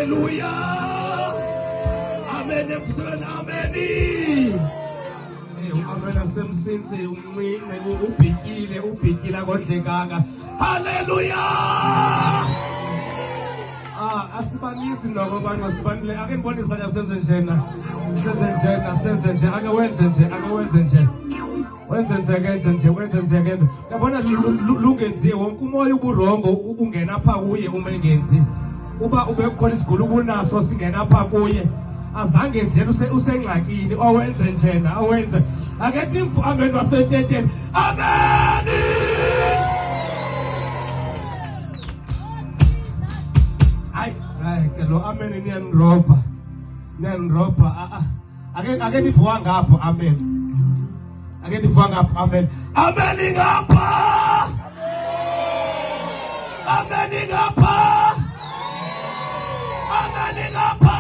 Haleluya. Amen emsweni. Amen. Amen asemsinsi umncinci ubhikile akodlekanga. Haleluya. Asibanisi noko abantu asibanile. Ake ngibone isandla senze njena. Senze nje. Ake wenze nje. Wenze nje. Yabona lungenziwe wonke umoya uburongo ungena pha kuye uma engenzi. Uba ubekhona isigulu kunaso singena pha kuye. Azange nje usengxakini owenze njena awenze. Akethi imfu amen waseteteni. Amen. Hayi ke lo amen niyanroba. Ake nivuka ngapho amen. Amen ngapha. Amen ngapha.